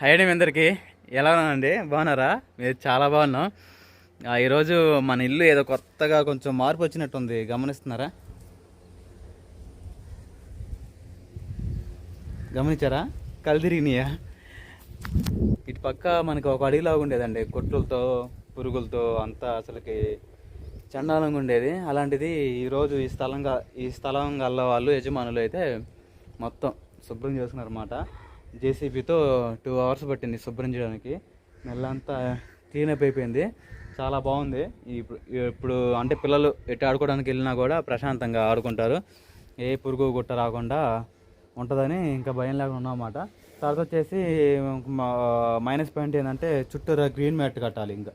High అండి, మీ అందరికీ ఎలా ఉన్నానండి? బాగున్నారా? మీరు చాలా బాగున్నాం. ఈరోజు మన ఇల్లు ఏదో కొత్తగా కొంచెం మార్పు వచ్చినట్టుంది, గమనిస్తున్నారా? గమనించారా? కళ్ళు తిరిగినాయా? ఇటు పక్క మనకి ఒక అడవిలాగా ఉండేదండి, కొట్టులతో పురుగులతో అంతా అసలుకి చండాలంగా ఉండేది. అలాంటిది ఈరోజు ఈ స్థలం గల్ల వాళ్ళు యజమానులు అయితే మొత్తం శుభ్రం చేసుకున్నారన్నమాట. జేసీబీతో 2 hours పట్టింది శుభ్రం చేయడానికి. నెలంతా క్లీన్ అప్ అయిపోయింది, చాలా బాగుంది. ఇప్పుడు అంటే పిల్లలు ఎటు ఆడుకోవడానికి వెళ్ళినా కూడా ప్రశాంతంగా ఆడుకుంటారు, ఏ పురుగు గుట్ట రాకుండా ఉంటుందని ఇంకా భయం లేకుండా ఉన్నమాట. తర్వాత వచ్చేసి మైనస్ పాయింట్ ఏంటంటే చుట్టూరా గ్రీన్ మ్యాట్ కట్టాలి. ఇంకా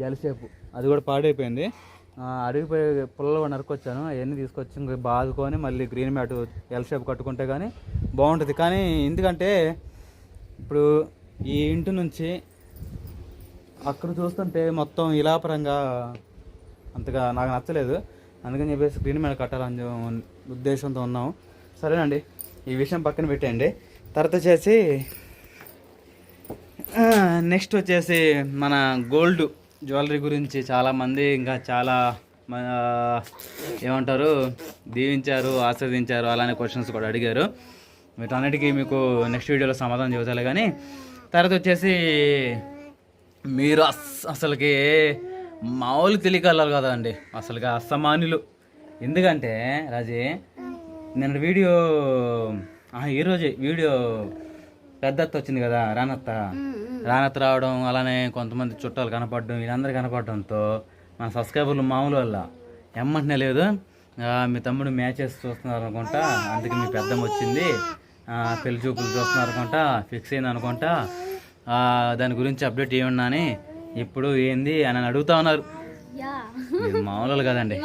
ఎల్ షేప్ అది కూడా పాడైపోయింది. అడిగిపోయి పుల్లలు నరుకొచ్చాను, అవన్నీ తీసుకొచ్చి ఇంకా బాదుకొని మళ్ళీ గ్రీన్ మ్యాట్ ఎల్ షేప్ కట్టుకుంటే కానీ బాగుంటుంది. కానీ ఎందుకంటే ఇప్పుడు ఈ ఇంటి నుంచి అక్కడ చూస్తుంటే మొత్తం ఇలాపరంగా అంతగా నాకు నచ్చలేదు. అందుకని చెప్పేసి గ్రీన్ మ్యాట్ కట్టాలని ఉద్దేశంతో ఉన్నాము. సరేనండి, ఈ విషయం పక్కన పెట్టండి. తర్వాత వచ్చేసి నెక్స్ట్ వచ్చేసి మన గోల్డ్ జ్యువెలరీ గురించి చాలామంది ఇంకా చాలా ఏమంటారు దీవించారు, ఆస్వాదించారు, అలానే క్వశ్చన్స్ కూడా అడిగారు. వీటన్నిటికీ మీకు నెక్స్ట్ వీడియోలో సమాధానం చెబుతారు. కానీ తర్వాత వచ్చేసి మీరు అసలుకి మామూలు తెలియగలరు కదండి, అసలుగా అసమాన్యులు. ఎందుకంటే రాజీ నిన్న వీడియో ఈరోజే వీడియో పెద్దత్త వచ్చింది కదా, రానత్త రావడం, అలానే కొంతమంది చుట్టాలు కనపడడం, వీళ్ళందరూ కనపడడంతో మన సబ్స్క్రైబర్లు మామూలు వల్ల ఎమ్మంటనే లేదు. మీ తమ్ముడు మ్యాచెస్ చూస్తున్నారు అనుకుంటా, అందుకే మీ పెద్దమ్మ వచ్చింది, పెళ్లి చూపులు చూస్తున్నారు అనుకుంటా, ఫిక్స్ అయింది అనుకుంటా, దాని గురించి అప్డేట్ ఏమన్నా అని ఇప్పుడు ఏంది అని అడుగుతా ఉన్నారు. మామూలు కదండి,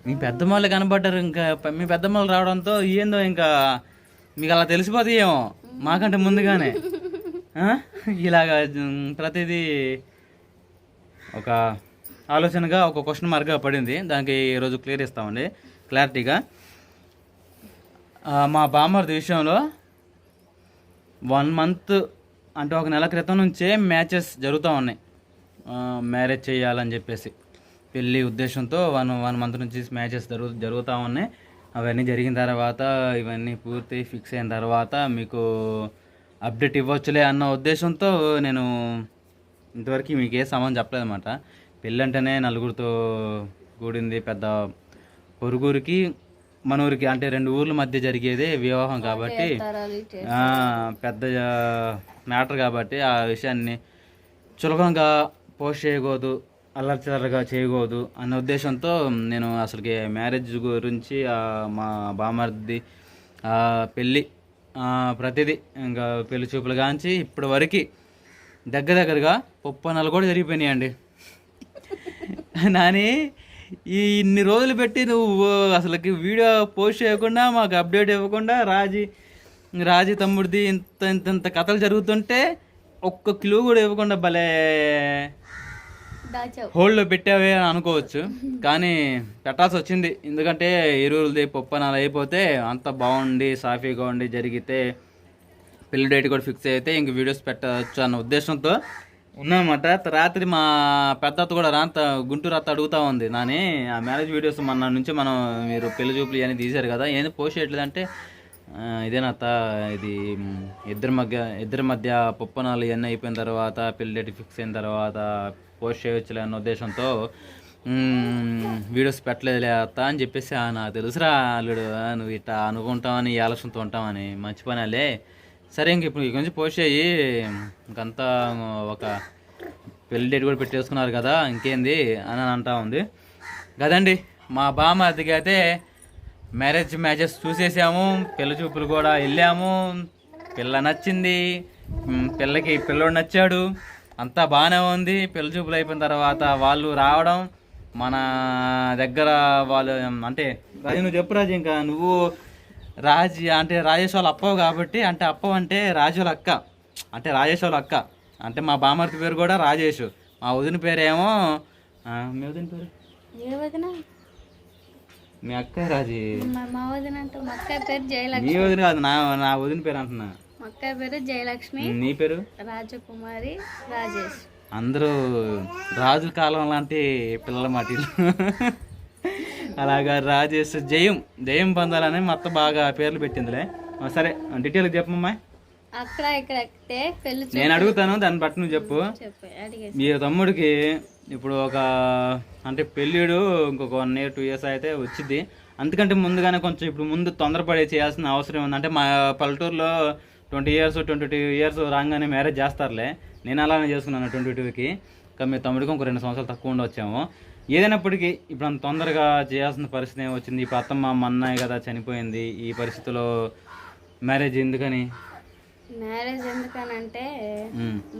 మీ పెద్దమ్మలు కనపడ్డారు. ఇంకా మీ పెద్దమ్మలు రావడంతో ఏందో ఇంకా మీకు అలా తెలిసిపోతే ఏమో మాకంటే ముందుగానే. ఇలాగా ప్రతిదీ ఒక ఆలోచనగా ఒక క్వశ్చన్ మార్క్గా పడింది. దానికి ఈరోజు క్లియర్ ఇస్తామండి క్లారిటీగా. మా బామ్మర్ది విషయంలో 1 month అంటే 1 నెల క్రితం నుంచే మ్యాచెస్ జరుగుతూ ఉన్నాయి. మ్యారేజ్ చేయాలని చెప్పేసి పెళ్ళి ఉద్దేశంతో 1 month నుంచి మ్యాచెస్ జరుగుతూ ఉన్నాయి. అవన్నీ జరిగిన తర్వాత ఇవన్నీ పూర్తి ఫిక్స్ అయిన తర్వాత మీకు అప్డేట్ ఇవ్వచ్చులే అన్న ఉద్దేశంతో నేను ఇంతవరకు మీకు ఏ సమాధానం చెప్పలేదు అనమాట. పెళ్ళి అంటేనే నలుగురితో కూడింది, పెద్ద పొరుగురికి మన ఊరికి అంటే 2 ఊర్ల మధ్య జరిగేదే వివాహం కాబట్టి పెద్ద మ్యాటర్ కాబట్టి ఆ విషయాన్ని చులకనగా పోస్ట్ చేయకూడదు, అల్లర్చల్లరగా చేయకూడదు అన్న ఉద్దేశంతో నేను అసలుకి మ్యారేజ్ గురించి మా బామర్ది పెళ్ళి ప్రతిదీ ఇంకా పెళ్లి చూపులు కాంచి ఇప్పటి వరకు దగ్గరగా 30 కూడా జరిగిపోయినాయండి. నాని ఇన్ని రోజులు పెట్టి నువ్వు అసలుకి వీడియో పోస్ట్ చేయకుండా మాకు అప్డేట్ ఇవ్వకుండా రాజీ తమ్ముడిది ఇంత కథలు జరుగుతుంటే ఒక్క క్లూ కూడా ఇవ్వకుండా భలే హోల్డ్లో పెట్టావే అని అనుకోవచ్చు. కానీ పెట్టాల్సి వచ్చింది, ఎందుకంటే ఎరువులది 30 అయిపోతే అంత బాగుండి సాఫీగా ఉండి జరిగితే పెళ్లి డేట్ కూడా ఫిక్స్ అయితే ఇంక వీడియోస్ పెట్టవచ్చు అన్న ఉద్దేశంతో ఉన్నామన్నమాట. రాత్రి మా పెద్దత్త కూడా గుంటూరు అత్త అడుగుతూ ఉంది, నాని ఆ మ్యారేజ్ వీడియోస్ మన నుంచి మీరు పెళ్లి చూపులు ఇవన్నీ తీశారు కదా, ఏంది పోస్ట్ చేయట్లేదంటే ఇదేనత్త, ఇది ఇద్దరి మధ్య 30 ఇవన్నీ అయిపోయిన తర్వాత పెళ్లి డేట్ ఫిక్స్ అయిన తర్వాత పోస్ట్ చేయవచ్చులే అన్న ఉద్దేశంతో వీడియోస్ పెట్టలేదులే అత్త అని చెప్పేసి, నాకు తెలుసురా అల్లుడు నువ్వు ఇట్లా అనుకుంటామని ఈ ఆలోచనతో ఉంటామని, మంచి పనిలే, సరే ఇంక ఇప్పుడు ఇక నుంచి పోస్ట్ చేయి, ఇంకంతా ఒక పెళ్లి డేట్ కూడా పెట్టేసుకున్నారు కదా ఇంకేంది అని అంటా ఉంది కదండి. మా బామ్మర్దికి అయితే మ్యాచెస్ చూసేసాము, పెళ్లి చూపులు కూడా వెళ్ళాము, పిల్ల నచ్చింది, పిల్లోడు నచ్చాడు, అంతా బాగానే ఉంది. పెళ్లి చూపులు అయిపోయిన తర్వాత వాళ్ళు రావడం మన దగ్గర, వాళ్ళు అంటే రాజు నువ్వు చెప్పు రాజు, ఇంకా నువ్వు అంటే రాజేష్ వాళ్ళ అప్పవు కాబట్టి, అంటే అప్పవు అంటే రాజు వాళ్ళ అక్క, అంటే రాజేష్ వాళ్ళ అక్క, అంటే మా బామర్తి పేరు కూడా రాజేష్, మా వదిన పేరేమో మీ వదిన పేరు మీ అక్క రాజీ, మీ వదిన కాదు నా వదిన పేరు అంటున్నా. మా అక్క పేరు జయలక్ష్మి. నీ పేరు? రాజకుమారి రాజేష్. అందరూ రాజు కాలం లాంటి పిల్లల మాటలు. అలాగా రాజేష్ జయం పొందాలని మొత్తం బాగా పేర్లు పెట్టిందిలే. సరే డీటెయిల్గా చెప్పమ్మా. అక్కడ ఇక్కడ ఎక్కితే పెళ్లి నేను అడుగుతాను, దాన్ని బట్టి నువ్వు చెప్పు. మీ తమ్ముడికి ఇప్పుడు అంటే పెళ్ళిడు ఇంకొక 1 year 2 years అయితే వచ్చింది. అందుకంటే ముందుగానే కొంచెం ఇప్పుడు ముందు తొందరపడి చేయాల్సిన అవసరం ఉంది. అంటే మా పల్లెటూరులో 20 years 22 years రాగానే మ్యారేజ్ చేస్తారులే. నేను అలానే చేసుకున్నాను 22కి. కానీ మీ తమ్ముడికి ఇంకో 2 సంవత్సరాలు తక్కువ ఉండొచ్చాము. ఏదైనప్పటికీ ఇప్పుడు అంత తొందరగా చేయాల్సిన పరిస్థితి ఏమొచ్చింది? ఇప్పుడు అత్తమ్మ అన్నయ్య కదా చనిపోయింది. ఈ పరిస్థితిలో మ్యారేజ్ ఎందుకని అంటే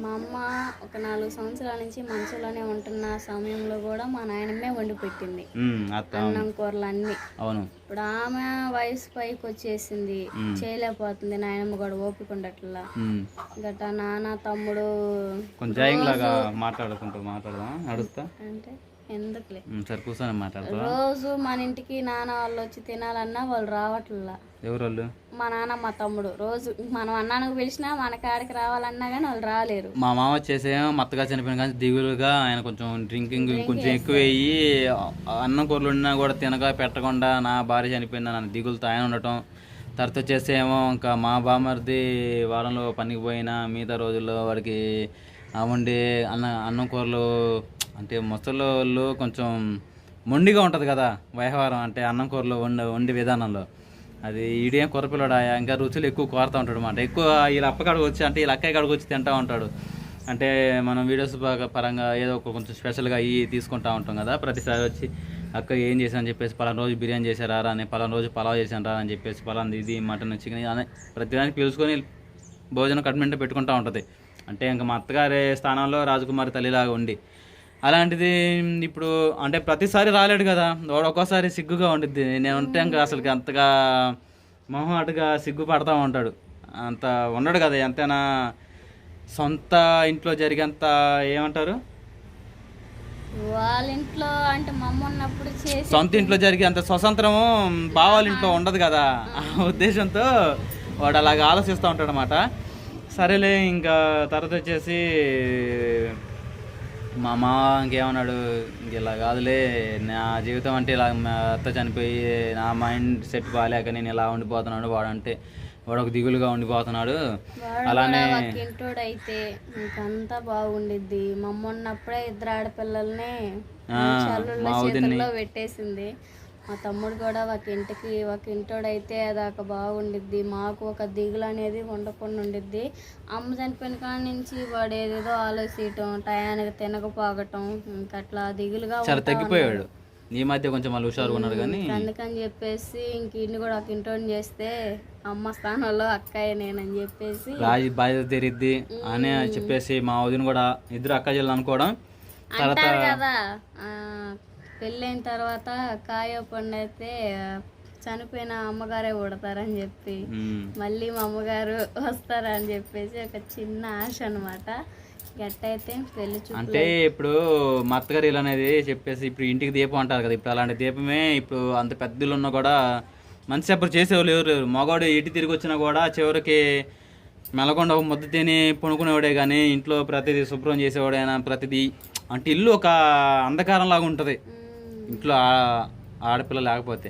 మా అమ్మ ఒక 4 సంవత్సరాల నుంచి మంచులోనే ఉంటున్న సమయంలో కూడా మా నాయనమ్మే వండి పెట్టింది అన్నం కూరలు అన్ని. ఇప్పుడు ఆమె వయసు పైకి వచ్చేసింది, చేయలేకపోతుంది. నాయనమ్మ కూడా ఓపిక ఉండట్లా. గట్రా నాన్న తమ్ముడు అంటే ఎందుకులే రోజు మన ఇంటికి నాన్న వాళ్ళు వచ్చి తినాలన్నా వాళ్ళు రావట్లా. ఎవరు? మా నాన్న మా తమ్ముడు రోజు మనం అన్నానికి పిలిచినా మన కాడికి రావాలన్నా కానీ వాళ్ళు రాలేరు. మా మామ వచ్చేసేమో మత్తగా చనిపోయిన కానీ దిగులుగా ఆయన కొంచెం డ్రింకింగ్ కొంచెం ఎక్కువ అయ్యి అన్నం కూరలు ఉన్నా కూడా తినగా పెట్టకుండా నా భార్య చనిపోయింది నన్ను దిగులుతో ఆయన ఉండటం. తర్వాత వచ్చేసేమో ఇంకా మా బామర్ది వారంలో పనికి పోయినా మిగతా రోజుల్లో వాడికి వండి అన్నం కూరలు అంటే ముసలోళ్ళు కొంచెం మొండిగా ఉంటుంది కదా వ్యవహారం. అంటే అన్నం కూరలో వండే విధానంలో అది ఈడేం కొరపిల్లడాయా ఇంకా రుచులు ఎక్కువ కోరుతూ ఉంటాడు అన్నమాట. ఎక్కువ వీళ్ళ అప్పకాడికి వచ్చి అంటే వీళ్ళ అక్కయ్య కాడికి వచ్చి తింటూ ఉంటాడు. అంటే మనం వీడియోస్ పరంగా ఏదో ఒక కొంచెం స్పెషల్గా తీసుకుంటూ ఉంటాం కదా. ప్రతిసారి వచ్చి అక్క ఏం చేశానని చెప్పేసి పలానా రోజు బిర్యానీ చేశారా అని, పలానా రోజు పలావ్ చేశాను రా అని చెప్పేసి, పలానా ఇది మటన్ చికెన్ అని ప్రతిదాన్ని పిలుచుకొని భోజనం కట్మెంట్ పెట్టుకుంటూ ఉంటుంది. అంటే ఇంకా మా అత్తగారి స్థానంలో రాజకుమారి తల్లిలాగా ఉండి అలాంటిది ఇప్పుడు అంటే ప్రతిసారి రాలేడు కదా, వాడు ఒక్కోసారి సిగ్గుగా ఉండిద్ది. నేను ఉంటే ఇంకా అసలుకి అంతగా మొహం అటుగా సిగ్గుపడతా ఉంటాడు. అంత ఉండడు కదా. ఎంతైనా సొంత ఇంట్లో జరిగేంత ఏమంటారు వాళ్ళ ఇంట్లో అంటే మమ్మ ఉన్నప్పుడు సొంత ఇంట్లో జరిగే అంత స్వతంత్రము బావాళ్ళ ఇంట్లో ఉండదు కదా. ఆ ఉద్దేశంతో వాడు అలాగ ఆలోచిస్తూ ఉంటాడు అన్నమాట. సరేలే ఇంకా తర్వాత వచ్చేసి మా అమ్మ ఇంకేమన్నాడు, ఇంక ఇలా కాదులే నా జీవితం అంటే ఇలా మా అత్త చనిపోయి నా మైండ్ సెట్ బాగాలేక నేను ఇలా ఉండిపోతున్నాడు. వాడంటే వాడు ఒక దిగులుగా ఉండిపోతున్నాడు. అలానే ఇంటోడైతే ఇంకంతా బాగుండిద్ది. మమ్మ ఉన్నప్పుడే 2 ఆడపిల్లల్ని చేతుల్లో పెట్టేసింది. మా తమ్ముడు కూడా ఒక ఇంటోడైతే అదొక బాగుండిద్ది. మాకు ఒక దిగులు అనేది ఉండకుండా ఉండిద్ది. అమ్మ చనిపోయిన కాడి నుంచి వాడు ఏదేదో ఆలోచించటం, టయానికి తినకపోగటం, ఇంకట్లా దిగులుగా తగ్గిపోయాడు. ఈ మధ్య కొంచెం వాళ్ళు హుషారుగా ఉన్నారు కానీ అందుకని చెప్పేసి ఇంక ఇన్ని కూడా ఒక ఇంటోని చేస్తే అమ్మ స్థానంలో అక్కయ్య నేనని చెప్పేసి రాజు బాధ్యత తీరిద్ది అని చెప్పేసి మా వదిన కూడా ఇద్దరు అక్క చెల్లెలు అనుకోవడం. అంటారు కదా పెళ్ళైన తర్వాత కాయ పండు అయితే చనిపోయిన అమ్మగారే పుడతారని చెప్పి మళ్ళీ మా అమ్మగారు వస్తారని చెప్పేసి ఒక చిన్న ఆశ అనమాట. గట్టయితే పెళ్లి అంటే ఇప్పుడు మా అత్తగారు ఇలా అనేది చెప్పేసి ఇప్పుడు ఇంటికి దీపం అంటారు కదా. ఇప్పుడు అలాంటి దీపమే ఇప్పుడు అంత పెద్దలు ఉన్నా కూడా మంచి అప్పుడు చేసేవాళ్ళు ఎవరు లేరు. మగవాడు ఇటు తిరిగి వచ్చినా కూడా చివరికి మెలకొండ ఒక ముద్ద తిని పనుకునేవాడే కానీ ఇంట్లో ప్రతిదీ శుభ్రం చేసేవాడైనా ప్రతిదీ అంటే ఇల్లు ఒక అంధకారంలాగా ఉంటుంది ఇంట్లో ఆడపిల్ల లేకపోతే.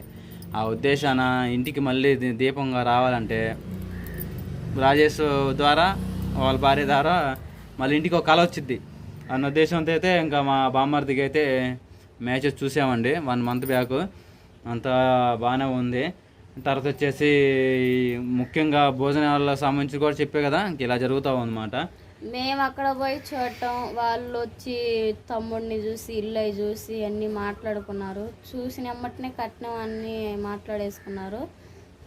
ఆ ఉద్దేశాన ఇంటికి మళ్ళీ దీపంగా రావాలంటే రాజేష్ ద్వారా వాళ్ళ భార్య ద్వారా మళ్ళీ ఇంటికి ఒక కళ వచ్చింది అన్న ఉద్దేశంతో అయితే ఇంకా మా బామ్మర్దికి అయితే మ్యాచెస్ చూసామండి 1 month బ్యాక్. అంతా బాగానే ఉంది. తర్వాత వచ్చేసి ముఖ్యంగా భోజనాలకు సంబంధించి కూడా చెప్పే కదా ఇంక ఇలా జరుగుతూ ఉందన్నమాట. మేము అక్కడ పోయి చూడటం, వాళ్ళు వచ్చి తమ్ముడిని చూసి ఇల్లు చూసి అన్నీ మాట్లాడుకున్నారు. చూసినమ్మటనే కట్నం అన్నీ మాట్లాడేసుకున్నారు.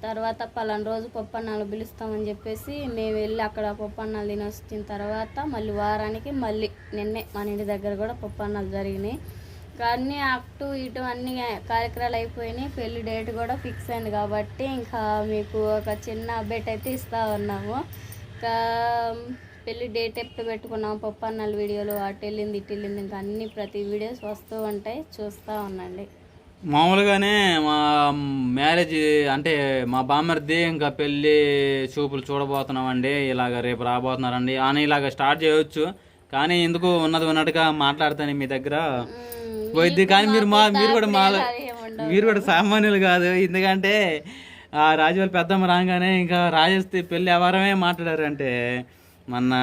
తర్వాత పలానా రోజు పప్పన్నాలు పిలుస్తామని చెప్పేసి మేము వెళ్ళి అక్కడ పప్పన్నాలు తిని వచ్చిన తర్వాత మళ్ళీ వారానికి మళ్ళీ నిన్నే మన ఇంటి దగ్గర కూడా పప్పన్నాలు జరిగినాయి. కానీ అటు ఇటు అన్ని కార్యక్రమాలు అయిపోయినాయి. పెళ్లి డేట్ కూడా ఫిక్స్ అయింది కాబట్టి ఇంకా మీకు ఒక చిన్న అప్డేట్ అయితే ఇస్తూ ఉన్నాము. ఇంకా పెళ్ళి డేట్ ఎప్పుడు పెట్టుకున్నాము, పప్పన్నాలు వీడియోలు అటు వెళ్ళింది ఇటు వెళ్ళింది ఇంకా అన్ని ప్రతి వీడియోస్ వస్తూ ఉంటాయి, చూస్తూ ఉండండి. మామూలుగానే మా మ్యారేజ్ అంటే మా బామ్మర్ది ఇంకా పెళ్ళి చూపులు చూడబోతున్నామండి, ఇలాగ రేపు రాబోతున్నారండి అని ఇలాగ స్టార్ట్ చేయవచ్చు. కానీ ఎందుకు ఉన్నది ఉన్నట్టుగా మాట్లాడతాను మీ దగ్గర పోయిద్ది. కానీ మీరు కూడా సామాన్యులు కాదు. ఎందుకంటే ఆ రాజువాళ్ళ పెద్దమ్మ రాగానే ఇంకా రాజేస్తే పెళ్ళి ఎవరమే మాట్లాడారు అంటే మొన్న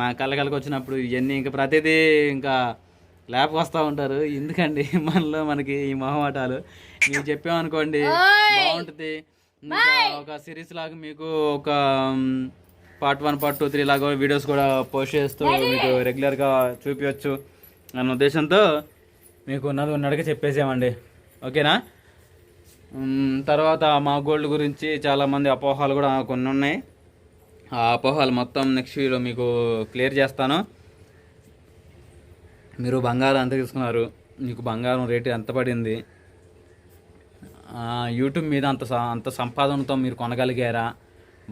నా కళ్ళకి వచ్చినప్పుడు ఇవన్నీ ఇంకా ప్రతిదీ ఇంకా లేపకు వస్తూ ఉంటారు. ఎందుకండి మనలో మనకి ఈ మొహమాటాలు. మీకు చెప్పామనుకోండి బాగుంటుంది. ఇంకా ఒక సిరీస్ లాగా మీకు ఒక పార్ట్ 1 పార్ట్ 2 3 లాగా వీడియోస్ కూడా పోస్ట్ చేస్తూ మీకు రెగ్యులర్గా చూపించవచ్చు అన్న ఉద్దేశంతో మీకు ఉన్నది ఉన్నట్టుగా చెప్పేసామండి. ఓకేనా? తర్వాత మా గోల్డ్ గురించి చాలామంది అపోహాలు కూడా కొన్ని ఉన్నాయి. ఆ అపోహాలు మొత్తం నెక్స్ట్ వీడియోలో మీకు క్లియర్ చేస్తాను. మీరు బంగారం ఎంత తీసుకున్నారు, మీకు బంగారం రేటు ఎంత పడింది, యూట్యూబ్ మీద అంత సంపాదనతో మీరు కొనగలిగారా,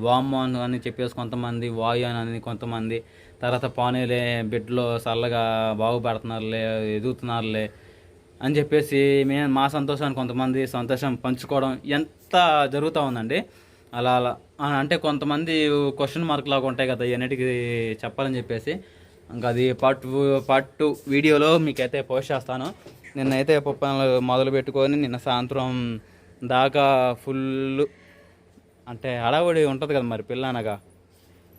వామ్మో అని చెప్పేసి కొంతమంది, వాయు అని కొంతమంది, తర్వాత పానీలే బిడ్డలో చల్లగా బాగుపడుతున్నారులే ఎదుగుతున్నారులే అని చెప్పేసి మా సంతోషాన్ని కొంతమంది సంతోషం పంచుకోవడం ఎంత జరుగుతూ ఉందండి. అలా అలా అంటే కొంతమంది క్వశ్చన్ మార్క్ లాగా ఉంటాయి కదా ఇవన్నిటికి చెప్పాలని చెప్పేసి ఇంకా అది పార్ట్ 2 వీడియోలో మీకైతే పోస్ట్ చేస్తాను. నిన్నైతే పప్పులు మొదలు పెట్టుకొని నిన్న సాయంత్రం దాకా ఫుల్ అంటే హడావుడి ఉంటుంది కదా మరి పిల్లనగా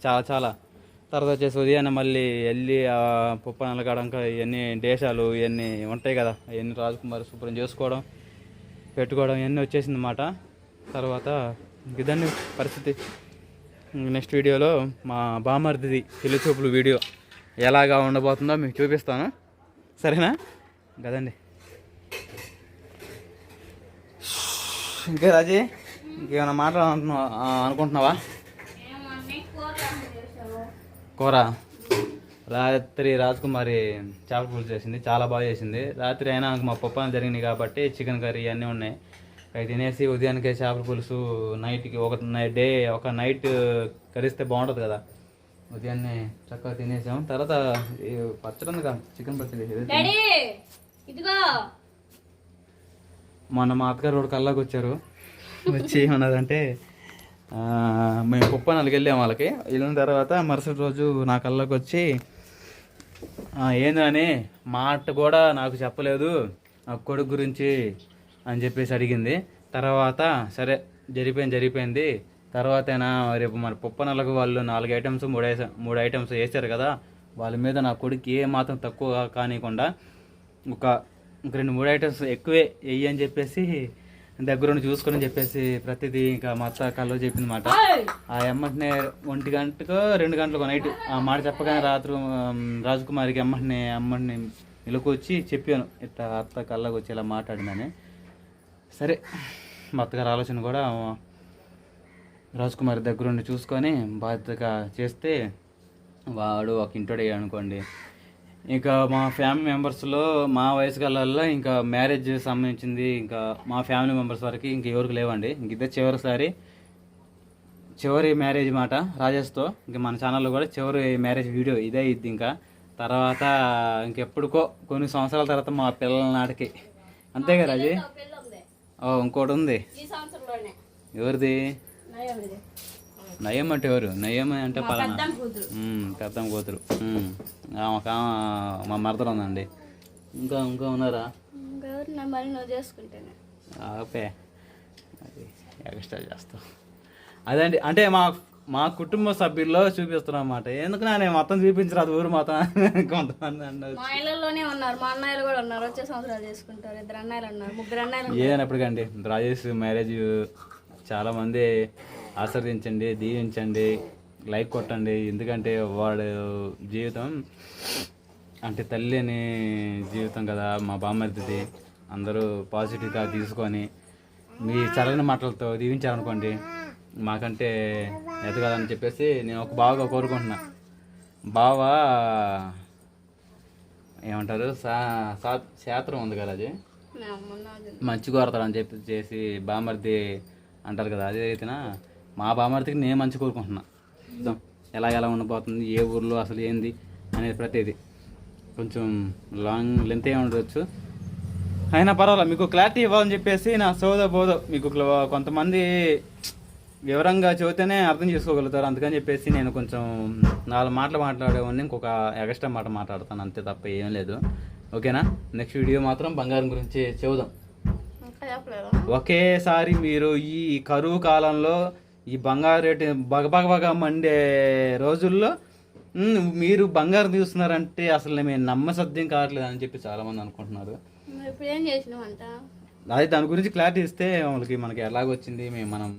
చాలా తర్వాత వచ్చేసి ఉదయాన్నే మళ్ళీ వెళ్ళి పప్పులు కాడక ఇవన్నీ దేశాలు ఇవన్నీ ఉంటాయి కదా ఇవన్నీ రాజకుమారి శుభ్రం చేసుకోవడం పెట్టుకోవడం ఇవన్నీ వచ్చేసింది అన్నమాట. తర్వాత ఇదన్నీ పరిస్థితి. నెక్స్ట్ వీడియోలో మా బామర్దిది పెళ్లి చూపులు వీడియో ఎలాగా ఉండబోతుందో మీకు చూపిస్తాను. సరేనా? కదండి. ఇంకా రాజీ ఇంకేమైనా అనుకుంటున్నావా? కూర రాత్రి రాజకుమారి చేపల పులుసు చేసింది, చాలా బాగా చేసింది. రాత్రి అయినా మా పప్పాలు జరిగినాయి కాబట్టి చికెన్ కర్రీ అన్నీ ఉన్నాయి. అవి తినేసి ఉదయానికే చేపల పులుసు నైట్కి ఒక నైట్ కరిస్తే బాగుంటుంది కదా. ఉదయాన్నే చక్కగా తినేసాం. తర్వాత పచ్చడి ఉంది కదా, చికెన్ పచ్చడి. మొన్న మా అత్తగారు కూడా కల్లాకి వచ్చారు. వచ్చి ఏమన్నదంటే మేము పప్పానాలకు వెళ్ళాము. వాళ్ళకి వెళ్ళిన తర్వాత మరుసటి రోజు నా కల్లోకి వచ్చి ఏందని మాట కూడా నాకు చెప్పలేదు నా కొడుకు గురించి అని చెప్పేసి అడిగింది. తర్వాత సరే జరిగిపోయింది. తర్వాతైనా రేపు మన పప్పనలకు వాళ్ళు 4 ఐటమ్స్ 3 ఐటమ్స్ వేసారు కదా, వాళ్ళ మీద నా కొడుకు ఏ మాత్రం తక్కువ కానివ్వకుండా ఒక 2-3 ఐటమ్స్ ఎక్కువే వెయ్యి అని చెప్పేసి దగ్గరుండి చూసుకొని చెప్పేసి ప్రతిదీ ఇంకా మా అత్త కల్లో చెప్పింది మాట. ఆ ఎమ్మటినే 1 గంటకో 2 గంటలకు నైట్ ఆ మాట చెప్పగానే రాత్రి రాజకుమారికి అమ్మటిని నిలుకొచ్చి చెప్పాను ఇట్లా అత్త కళ్ళకి వచ్చి ఇలా మాట్లాడిందని. సరే మా అత్తగారి ఆలోచన కూడా రాజకుమారి దగ్గరుండి చూసుకొని బాధ్యతగా చేస్తే వాడు ఒక ఇంటోడే అనుకోండి. ఇంకా మా ఫ్యామిలీ మెంబర్స్లో మా వయసు గలలో ఇంకా మ్యారేజ్ సంబంధించింది ఇంకా మా ఫ్యామిలీ మెంబర్స్ వరకు ఇంక ఎవరికి లేవండి. ఇంక ఇదే చివరి మ్యారేజ్ మాట రాజేష్తో. ఇంక మన ఛానల్లో కూడా చివరి మ్యారేజ్ వీడియో ఇదే ఇద్ది. ఇంకా తర్వాత ఇంకెప్పుడుకో కొన్ని సంవత్సరాల తర్వాత మా పిల్లల నాటికి అంతే కదా రాజీ. ఇంకోటి ఉంది. ఎవరిది? నయం అంటే ఎవరు? నయం అంటే పలానా పెద్దమ్మ కూతురు. మా మరదలు ఉందండి. ఇంకా ఉన్నారా? ఆపే అది ఎక్స్ట్రా చేస్తాం అదండి. అంటే మా కుటుంబ సభ్యుల్లో చూపిస్తున్నాం అన్నమాట. ఎందుకు నేను మొత్తం చూపించరాదు ఊరు మొత్తం కొంతమంది అన్నారు. మా ఇళ్ళలోనే ఉన్నారు, మా అన్నయ్యలు కూడా ఉన్నారు, వచ్చే సంవత్సరాలు చేసుకుంటారు. 2 అన్నయ్యలు ఉన్నారు, 3 అన్నయ్యలు. ఏదైనప్పటికండి రాజేష్ మ్యారేజ్ చాలామంది ఆశీర్వదించండి, దీవించండి, లైక్ కొట్టండి. ఎందుకంటే వాడు జీవితం అంటే తల్లి అని జీవితం కదా మా బామ్మర్దిది. అందరూ పాజిటివ్గా తీసుకొని మీ చల్లని మాటలతో దీవించారనుకోండి మాకంటే ఎదగదని చెప్పేసి నేను ఒక బాగా కోరుకుంటున్నా. బావ ఏమంటారు శాస్త్రం ఉంది కదా, అది మంచి కోరతాడని చెప్పి చేసి బామ్మర్ది అంటారు కదా. అదే రీతిన మా బామ్మర్దికి నేను మంచి కోరుకుంటున్నా. ఎలా ఉండబోతుంది, ఏ ఊర్లో అసలు ఏంది అనేది ప్రతిదీ కొంచెం లెంత్ ఉండవచ్చు. అయినా పర్వాలేదు, మీకు క్లారిటీ ఇవ్వాలని చెప్పేసి నా సోదో బోదో మీకు కొంతమంది వివరంగా చెబితేనే అర్థం చేసుకోగలుగుతారు. అందుకని చెప్పేసి నేను కొంచెం 4 మాటలు మాట్లాడేవాడిని, ఇంకొక ఎక్స్ట్రా మాట మాట్లాడతాను అంతే, తప్ప ఏం లేదు. ఓకేనా? నెక్స్ట్ వీడియో మాత్రం బంగారం గురించి చెబుదాం. ఒకేసారి మీరు ఈ కరువు కాలంలో ఈ బంగారు రేటు బగబగబగా మండే రోజుల్లో మీరు బంగారం తీస్తున్నారంటే అసలు మేము నమ్మసద్యం కావట్లేదు అని చెప్పి చాలా మంది అనుకుంటున్నారు. ఇప్పుడు ఏం చేసినామంట అదే దాని గురించి క్లారిటీ ఇస్తే మనకి ఎలాగొచ్చింది మనం